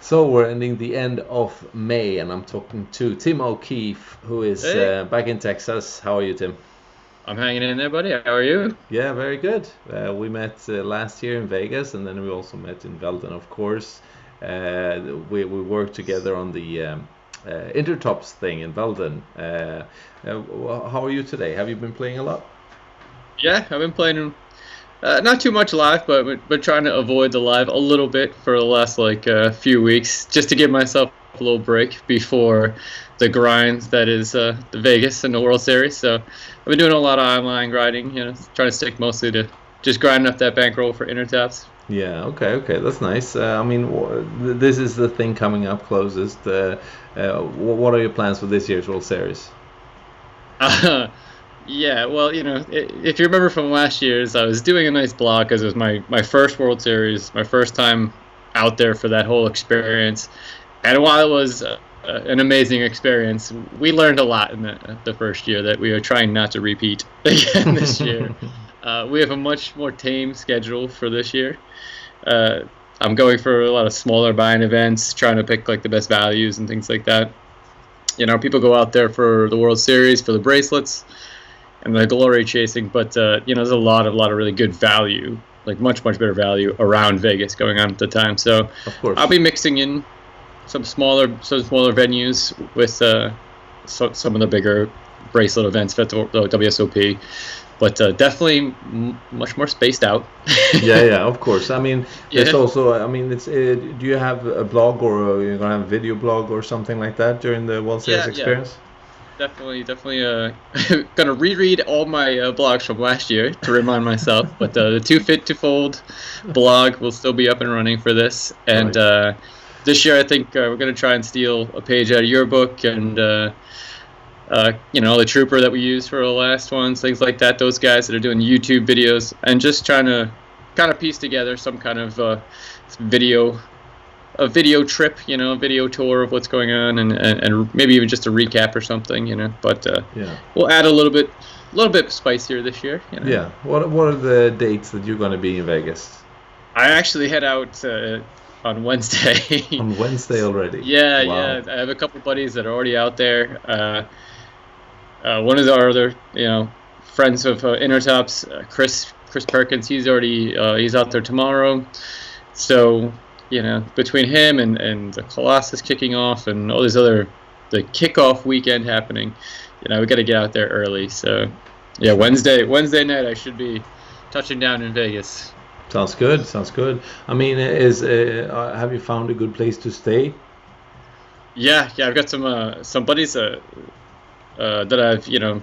So we're ending the end of May, and I'm talking to Tim OKeefe, who is Hey, back in Texas. How are you, Tim? I'm hanging in there, buddy. How are you? Yeah, very good. We met last year in Vegas, and then we also met in Velden, of course. We worked together on the Intertops thing in Velden. How are you today? Have you been playing a lot? Yeah, I've been playing not too much live, but trying to avoid the live a little bit for the last few weeks, just to give myself a little break before the grind that is the Vegas and the World Series. So I've been doing a lot of online grinding, trying to stick mostly to just grinding up that bankroll for intertaps. Yeah, okay, that's nice. I mean, this is the thing coming up closest. What are your plans for this year's World Series? Yeah, well, if you remember from last year's, I was doing a nice blog because it was my first World Series, my first time out there for that whole experience. And while it was an amazing experience, we learned a lot in the first year that we are trying not to repeat again this year. We have a much more tame schedule for this year. Uh, I'm going for a lot of smaller buying events, trying to pick like the best values and things like that. People go out there for the World Series, for the bracelets and the glory chasing, but there's a lot of really good value, like much better value around Vegas going on at the time. So Of I'll course. be mixing in some smaller venues with some of the bigger bracelet events at the WSOP, but definitely much more spaced out. Yeah, of course. I mean, there's Yeah. also, I mean, it's. Do you have a blog or you're gonna have a video blog or something like that during the World Series Yeah. experience? Definitely. Gonna reread all my blogs from last year to remind myself. But the Too Fit to Fold blog will still be up and running for this. And Right. this year, I think we're gonna try and steal a page out of your book and the trooper that we used for the last ones, things like that. Those guys that are doing YouTube videos and just trying to kind of piece together some kind of video a video trip, a video tour of what's going on, and maybe even just a recap or something. But Yeah. we'll add a little bit spicier this year. Yeah. What are the dates that you're gonna be in Vegas? I actually head out on Wednesday. On Wednesday already. Yeah. Wow. I have a couple buddies that are already out there. One of our other, friends of Intertops, Chris Perkins. He's out there tomorrow. So between him and the Colossus kicking off and all these the kickoff weekend happening, we got to get out there early. So yeah, Sure. Wednesday night I should be touching down in Vegas. Sounds good. Sounds good. I mean, have you found a good place to stay? Yeah. I've got some buddies that I've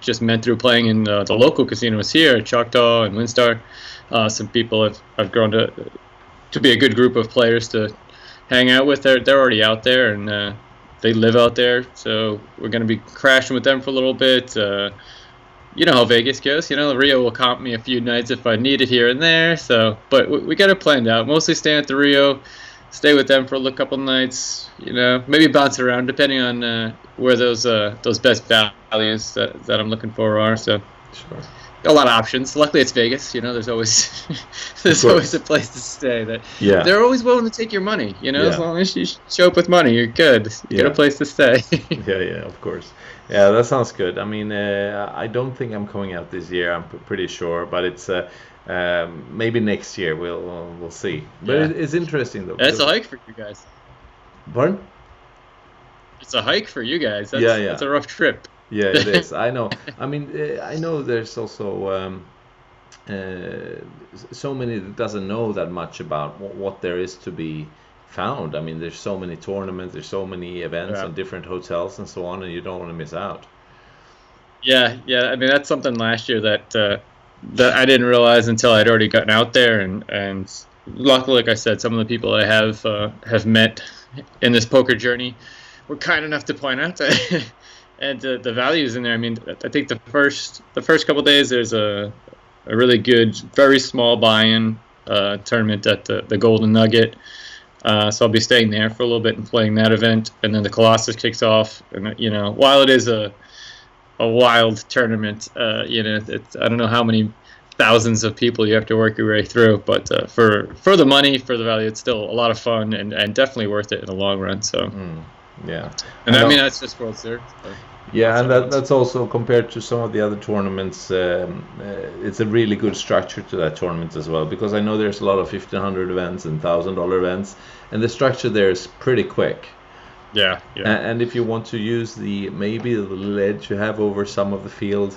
just met through playing in the local casinos here, Choctaw and Windstar. Some people I've grown to be a good group of players to hang out with. They're already out there and they live out there, so we're going to be crashing with them for a little bit. You know how Vegas goes. Rio will comp me a few nights if I need it here and there. So, but we got it planned out. Mostly stay at the Rio, stay with them for a couple nights. Maybe bounce around depending on where those best values that I'm looking for are. So Sure. a lot of options. Luckily, it's Vegas. There's always Of there's always a course. place to stay. That Yeah. they're always willing to take your money. As Yeah. long as you show up with money, you're good. Get a Yeah. place to stay. Yeah, of course. Yeah, that sounds good. I mean, I don't think I'm coming out this year. I'm pretty sure, but it's maybe next year. We'll see. But Yeah, it's interesting though that's because a hike for you guys. pardon? It's a hike for you guys. Yeah, That's a rough trip. yeah, it is. I know. I mean, I know there's also uh, so many that doesn't know that much about what there is to be found. I mean, there's so many tournaments, there's so many events Yeah. on different hotels and so on, and you don't want to miss out. Yeah. I mean, that's something last year that I didn't realize until I'd already gotten out there, and luckily, like I said, some of the people I have met in this poker journey were kind enough to point out that and the values in there. I mean, I think the first couple days there's a really good, very small buy-in tournament at the Golden Nugget. So I'll be staying there for a little bit and playing that event, and then the Colossus kicks off. And while it is a wild tournament, I don't know how many thousands of people you have to work your way through. But for the money, for the value, it's still a lot of fun and definitely worth it in the long run. So yeah, and I mean that's just World Series. Yeah, and that's also compared to some of the other tournaments. It's a really good structure to that tournament as well, because I know there's a lot of 1,500 events and $1,000 events, and the structure there is pretty quick. Yeah. And if you want to use maybe the little edge you have over some of the field,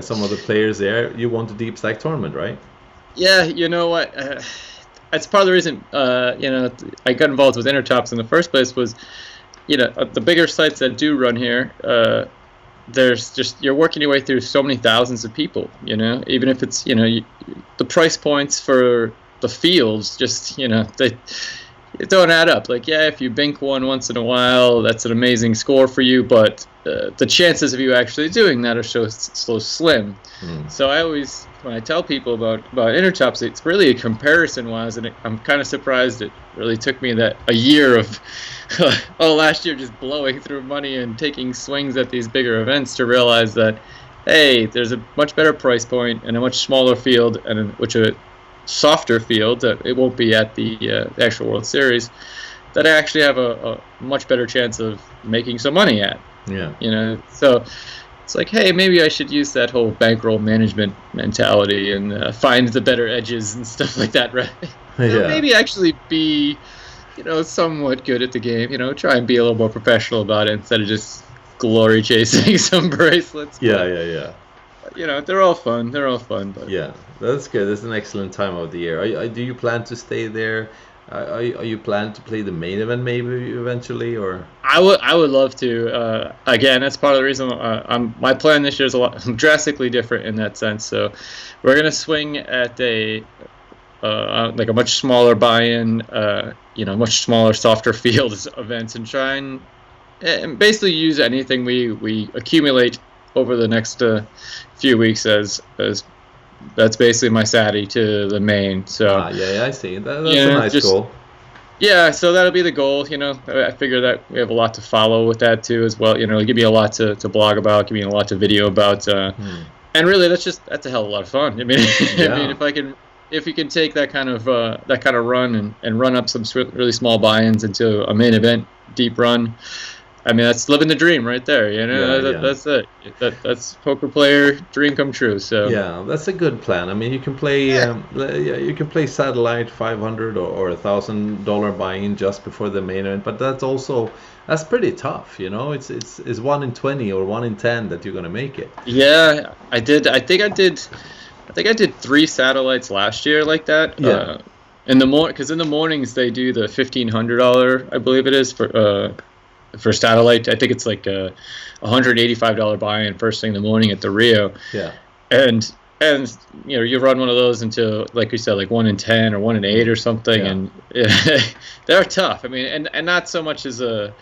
some of the players there, you want a deep stack tournament, right? Yeah, you know what? That's part of the reason I got involved with Intertops in the first place was, the bigger sites that do run here, there's just, you're working your way through so many thousands of people, even if it's, the price points for the fields, just, they don't add up. Like, yeah, if you bink one once in a while, that's an amazing score for you, but the chances of you actually doing that are so slim. So I always, when I tell people about Intertops, it's really a comparison-wise, and I'm kind of surprised it really took me that a year of last year just blowing through money and taking swings at these bigger events to realize that, hey, there's a much better price point and a much smaller field, and which a softer field that it won't be at the actual World Series, that I actually have a much better chance of making some money at. Yeah. So it's like, hey, maybe I should use that whole bankroll management mentality and find the better edges and stuff like that, right? Maybe actually be, somewhat good at the game. Try and be a little more professional about it instead of just glory chasing some bracelets. Yeah. They're all fun. But yeah, that's good. That's an excellent time of the year. Do you plan to stay there? Are you planning to play the main event maybe eventually, or? I would love to. Again, that's part of the reason my plan this year is drastically different in that sense. So we're gonna swing at a like a much smaller buy-in, much smaller, softer field events, and try and basically use anything we accumulate over the next few weeks as that's basically my SATI to the main. So I see. That's a nice goal. Yeah, so that'll be the goal. I figure that we have a lot to follow with that too as well. Give me a lot to blog about, give me a lot to video about, and really that's a hell of a lot of fun. I mean, if you can take that kind of run and run up some really small buy-ins into a main event deep run. I mean, that's living the dream right there. That's it. That's poker player dream come true. So yeah, that's a good plan. I mean, you can play you can play satellite $500 or $1,000 buy-in just before the main event, but that's pretty tough. It's 1 in 20 or 1 in 10 that you're gonna make it. Yeah, I did. I think I did 3 satellites last year like that. Yeah. Because in the mornings they do the $1,500, I believe it is for satellite. I think it's like a $185 buy-in first thing in the morning at the Rio. Yeah. And you run one of those into, like you said, like 1 in 10 or 1 in 8 or something, and they're tough. I mean, and not so much as the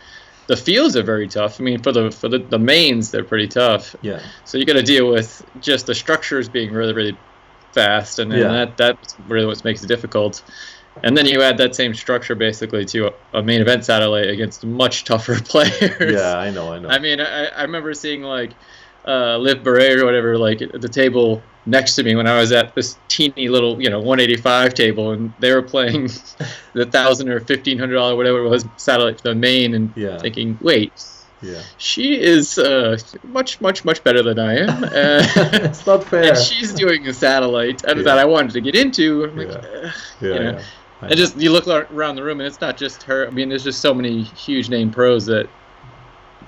fields are very tough. I mean, for the mains, they're pretty tough. Yeah. So you got to deal with just the structures being really, really fast, and that's really what makes it difficult. And then you add that same structure basically to a main event satellite against much tougher players. Yeah, I know. I mean, I remember seeing like Liv Beret or whatever, like at the table next to me when I was at this teeny little 185 table, and they were playing the $1,000 or $1,500 whatever it was satellite for the main, and thinking, wait. Yeah. She is much better than I am. It's not fair. And she's doing a satellite that I wanted to get into. I'm like, and just you look around the room, and it's not just her. I mean, there's just so many huge name pros that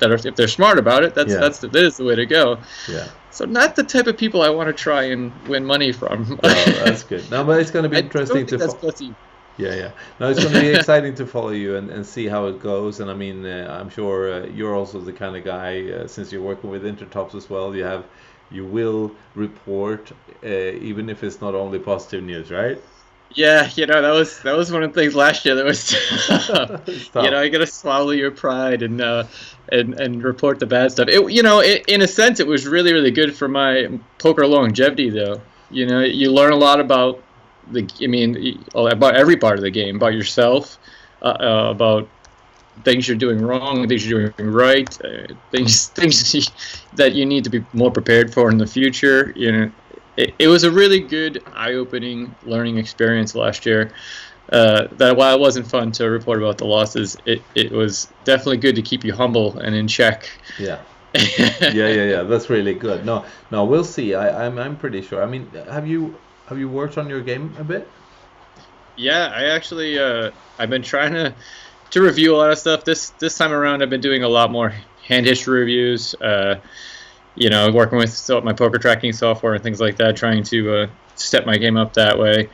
are, if they're smart about it, that is the way to go. Yeah. So not the type of people I want to try and win money from. Oh, that's good. No, but it's going to be interesting to. Yeah. No, it's going to be exciting to follow you and see how it goes. And I mean, I'm sure you're also the kind of guy, since you're working with Intertops as well, you will report, even if it's not only positive news, right? Yeah, that was one of the things last year that was you got to swallow your pride and report the bad stuff. In a sense, it was really, really good for my poker longevity, though. You learn a lot about about every part of the game, about yourself, about things you're doing wrong, things you're doing right, things that you need to be more prepared for in the future. it was a really good, eye-opening learning experience last year. That while it wasn't fun to report about the losses, it was definitely good to keep you humble and in check. Yeah. Yeah. That's really good. No, we'll see. I'm pretty sure. I mean, have you worked on your game a bit? Yeah, I actually I've been trying to review a lot of stuff. This time around, I've been doing a lot more hand history reviews. Working with my poker tracking software and things like that, trying to step my game up that way.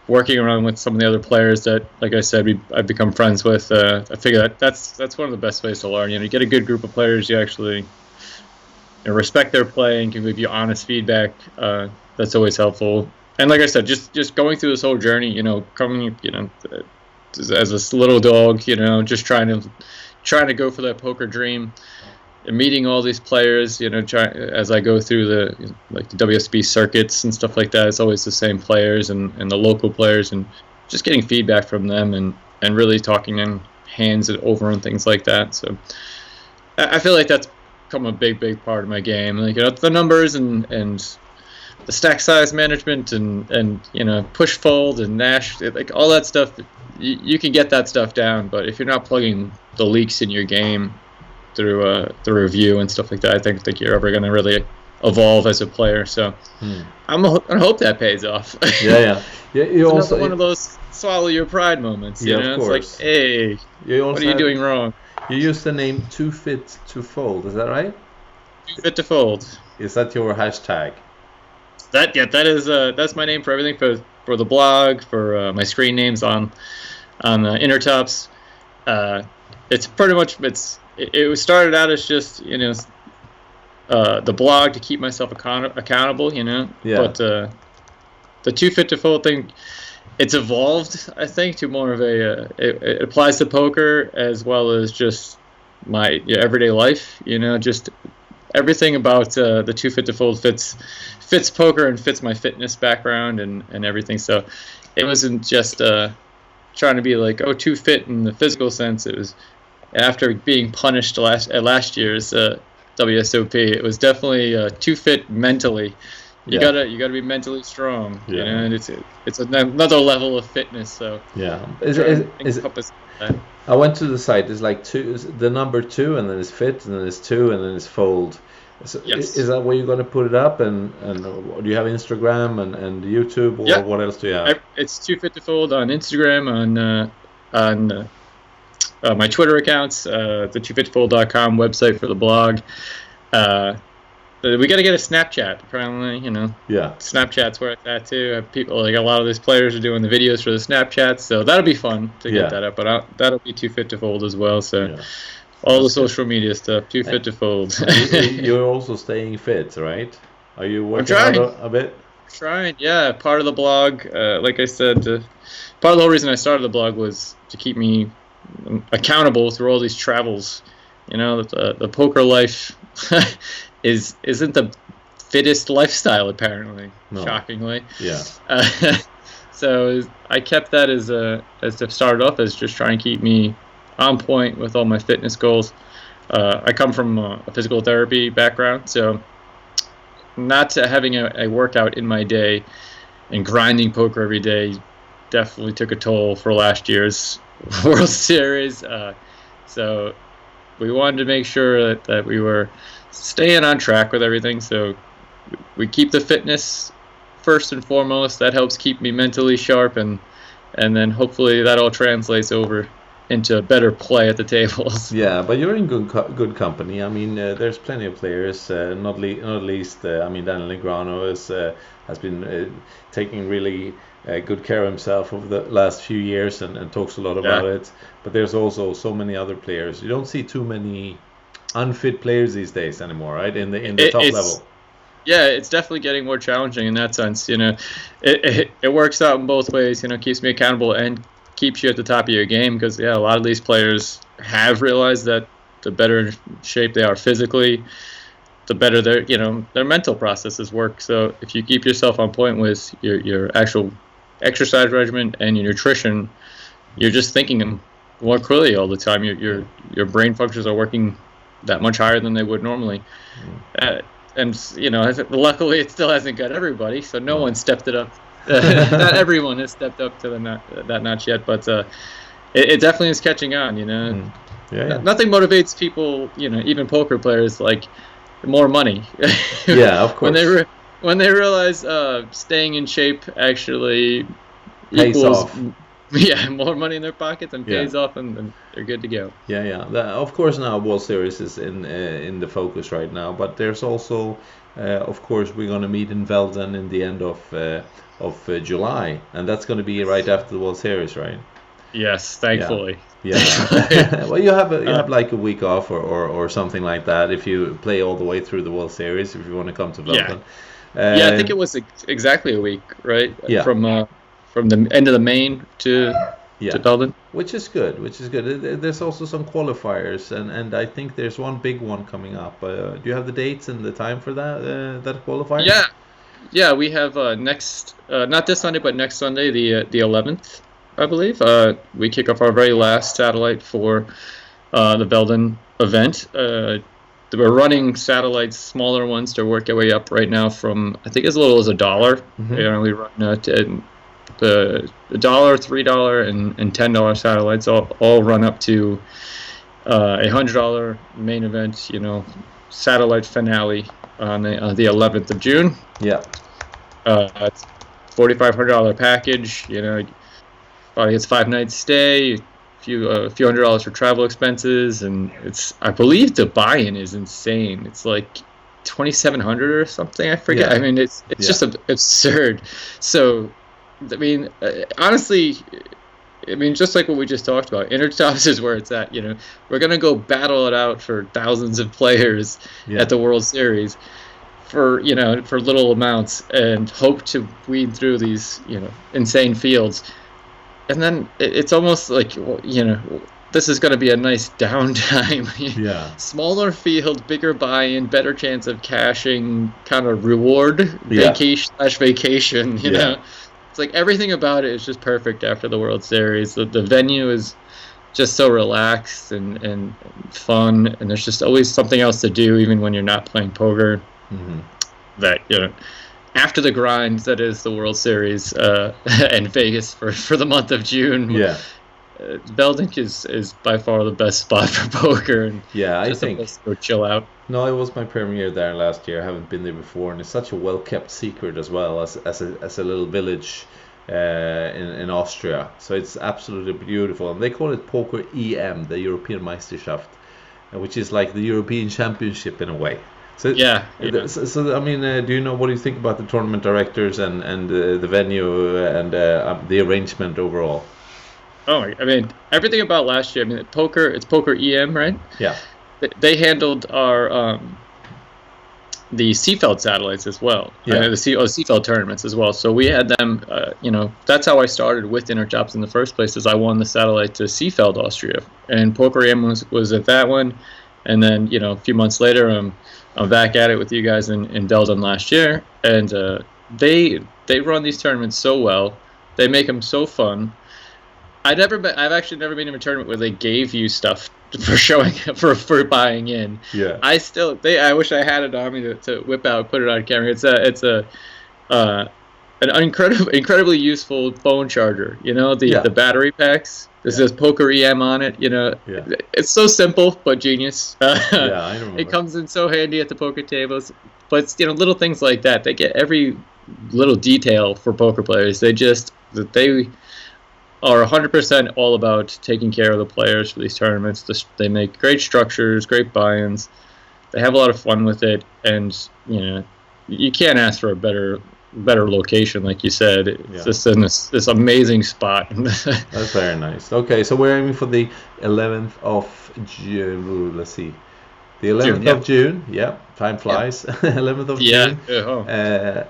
Working around with some of the other players that, like I said, I've become friends with. I figure that's one of the best ways to learn. You get a good group of players, you actually respect their play and can give you honest feedback. That's always helpful. And like I said, just going through this whole journey, coming, as this little dog, just trying to go for that poker dream. And meeting all these players, as I go through the WSOP circuits and stuff like that, it's always the same players and the local players, and just getting feedback from them and really talking in hands over and things like that. So I feel like that's become a big part of my game. The numbers and the stack size management and push fold and Nash, all that stuff. You can get that stuff down, but if you're not plugging the leaks in your game through the review and stuff like that, I think you're ever going to really evolve as a player. So I hope that pays off. Yeah. You it's also one of those swallow your pride moments. Of course. It's like, hey, what are you doing wrong? You use the name Too Fit to Fold. Is that right? Too Fit to Fold. Is that your hashtag? That is that's my name for everything, for the blog, for my screen names on Intertops. It's pretty much it started out as just the blog to keep myself accountable, Yeah. But the Too Fit to Fold thing, it's evolved, I think, to more of it applies to poker as well as just my everyday life. Just everything about the Too Fit to Fold fits poker and fits my fitness background and everything. So it wasn't just trying to be like, too fit in the physical sense. It was after being punished at last year's WSOP. It was definitely too fit mentally. You gotta be mentally strong. Yeah. And it's another level of fitness. So yeah, I went to the site. It's like the number 2, and then it's fit, and then it's 2, and then it's fold. So yes. Is that where you're going to put it up? And do you have Instagram and YouTube, or what else do you have? It's Too Fit to Fold on Instagram, on my Twitter accounts, the toofittofold.com website for the blog. We got to get a Snapchat, apparently. Yeah. Snapchat's where it's at too. People a lot of these players are doing the videos for the Snapchat, so that'll be fun to get that up. But that'll be Too Fit to Fold as well. So all the social media stuff, Too Fit to Fold. You're also staying fit, right? Are you working out a bit? Trying, yeah. Part of the blog, like I said, part of the whole reason I started the blog was to keep me accountable through all these travels. The poker life isn't the fittest lifestyle, apparently. No. Shockingly. Yeah. So I kept that as to start off as just trying to keep me on point with all my fitness goals. I come from a physical therapy background, so not having a workout in my day and grinding poker every day definitely took a toll for last year's World Series. So we wanted to make sure that we were staying on track with everything. So we keep the fitness first and foremost. That helps keep me mentally sharp, and then hopefully that all translates over into better play at the tables. Yeah, but you're in good company. I mean, there's plenty of players. Not least, Daniel Negreanu has been taking really good care of himself over the last few years and talks a lot about it. But there's also so many other players. You don't see too many unfit players these days anymore, right? In the top level. Yeah, it's definitely getting more challenging in that sense. It works out in both ways. Keeps me accountable and keeps you at the top of your game, because a lot of these players have realized that the better shape they are physically, the better their mental processes work. So if you keep yourself on point with your actual exercise regimen and your nutrition, you're just thinking more clearly all the time. Your brain functions are working that much higher than they would normally. and luckily it still hasn't got everybody, so no one stepped it up. Not everyone has stepped up to that notch yet, but it definitely is catching on. Nothing motivates people, even poker players, like more money. Yeah, of course. When they realize staying in shape actually pays equals off. More money in their pockets and pays off, and they're good to go. Of course, now World Series is in the focus right now, but there's also, of course, we're going to meet in Velden in the end of July, and that's going to be right after the World Series, right? Yes, thankfully. Yeah. Well, you have like a week off or something like that if you play all the way through the World Series, if you want to come to Velden. I think it was exactly a week, right? Yeah. From the end of the main to Velden. Which is good. There's also some qualifiers, and I think there's one big one coming up. Do you have the dates and the time for that qualifier? Yeah. We have next, not this Sunday, but next Sunday, the 11th, I believe. We kick off our very last satellite for the Velden event. We're running satellites, smaller ones, to work our way up right now from, I think, as little as $1. Mm-hmm. We run the $1, $3, and $10 satellites all run up to $100 main event. Satellite finale on the 11th of June. Yeah. It's $4,500 package. Probably gets 5 nights stay, a few $100 for travel expenses, and I believe the buy-in is insane. It's like $2,700 or something. I forget. Yeah. I mean, it's just absurd. So, I mean, honestly, just like what we just talked about, Intertops is where it's at. We're gonna go battle it out for thousands of players at the World Series for little amounts, and hope to weed through these insane fields. And then it's almost like this is going to be a nice downtime. Smaller field, bigger buy-in, better chance of cashing, kind of reward vacation. You know, it's like everything about it is just perfect after the World Series. The venue is just so relaxed and fun, and there's just always something else to do, even when you're not playing poker. Mm-hmm. That after the grind that is the World Series and Vegas for the month of June. Velden is by far the best spot for poker, and I think a place to go chill out. No, it was my premiere there last year. I haven't been there before, and it's such a well-kept secret as well as a little village in Austria. So it's absolutely beautiful, and they call it Poker EM, the European Meisterschaft, which is like the European Championship in a way. So, So I mean, what do you think about the tournament directors and the venue and the arrangement overall? Oh, I mean, everything about last year. I mean, it's Poker EM, right? Yeah. They handled our the Seafeld satellites as well. Yeah. The Seafeld tournaments as well. So we had them. That's how I started with Intertops in the first place. Is I won the satellite to Seafeld, Austria, and Poker EM was at that one, and then a few months later, I'm back at it with you guys in Velden last year, and they run these tournaments so well. They make them so fun. I've actually never been in a tournament where they gave you stuff for showing for buying in. Yeah. I wish I had it on me to whip out, put it on camera. It's an incredibly useful phone charger. The battery packs. This says Poker EM on it. It's so simple but genius. I remember. It comes in so handy at the poker tables. But little things like that. They get every little detail for poker players. They are 100% all about taking care of the players for these tournaments. They make great structures, great buy-ins. They have a lot of fun with it, and you can't ask for a better location, like you said. It's just in this amazing spot. That's very nice. Okay, so we're aiming for the 11th of June. Let's see. The 11th of June. Yeah, time flies. 11th of June.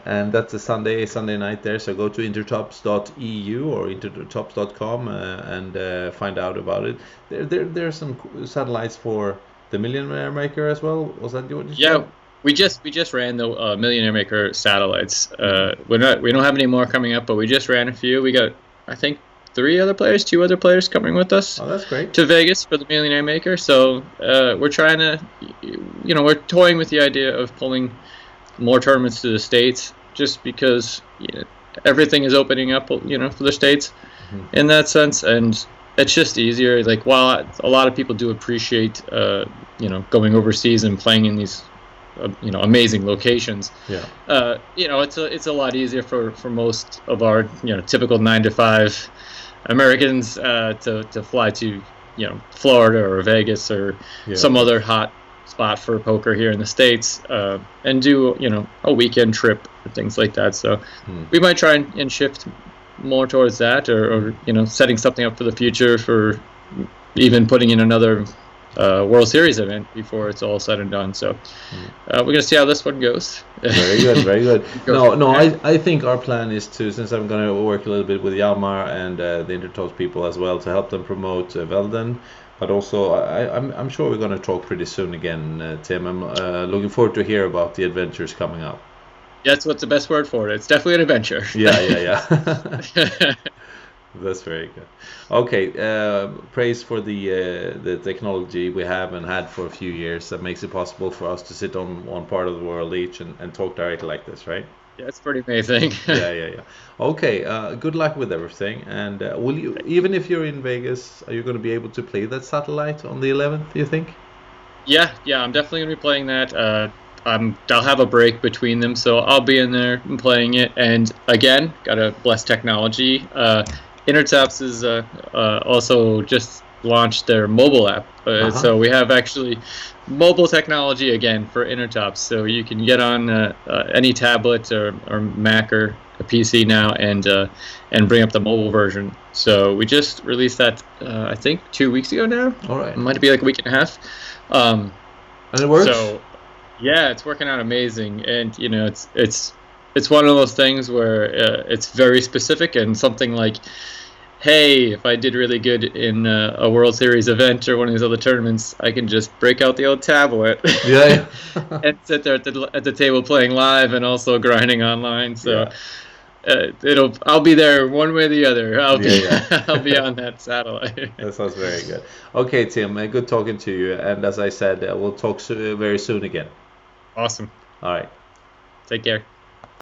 And that's a Sunday night there. So go to intertops.eu or intertops.com and find out about it. There's some satellites for the Millionaire Maker as well. Was that what you said? Yeah. We just ran the Millionaire Maker satellites. We don't have any more coming up, but we just ran a few. We got, I think, 2 other players coming with us. Oh, that's great. To Vegas for the Millionaire Maker. So we're trying to, we're toying with the idea of pulling more tournaments to the States, just because everything is opening up, for the States in that sense, and it's just easier. Like, while a lot of people do appreciate, going overseas and playing in these, amazing locations. Yeah. It's a lot easier for most of our, typical 9 to 5 Americans to fly to, Florida or Vegas or some other hot spot for poker here in the States, and do, a weekend trip or things like that. So we might try and shift more towards that, or setting something up for the future, for even putting in another World Series event before it's all said and done. So we're going to see how this one goes. Very good, very good. I think our plan is to, since I'm going to work a little bit with Hjalmar and the Intertops people as well, to help them promote Velden. But also, I'm sure we're going to talk pretty soon again, Tim. I'm looking forward to hear about the adventures coming up. That's what's the best word for it. It's definitely an adventure. Yeah. That's very good. Okay, praise for the technology we have and had for a few years that makes it possible for us to sit on one part of the world each and talk directly like this, right? Yeah, it's pretty amazing. Yeah. Okay, good luck with everything. And will you, even if you're in Vegas, are you going to be able to play that satellite on the 11th, do you think? Yeah, I'm definitely going to be playing that. I'll have a break between them, so I'll be in there and playing it. And again, gotta bless technology. Intertops is also just launched their mobile app, so we have actually mobile technology again for Intertops. So you can get on any tablet or Mac or a PC now and bring up the mobile version. So we just released that I think 2 weeks ago now. All right, it might be like a week and a half. And it works. So yeah, it's working out amazing, and it's one of those things where it's very specific, and something like, hey, if I did really good in a World Series event or one of these other tournaments, I can just break out the old tablet and sit there at the table playing live and also grinding online. So I'll be there one way or the other. I'll be on that satellite. That sounds very good. Okay, Tim, good talking to you. And as I said, we'll talk very soon again. Awesome. All right. Take care.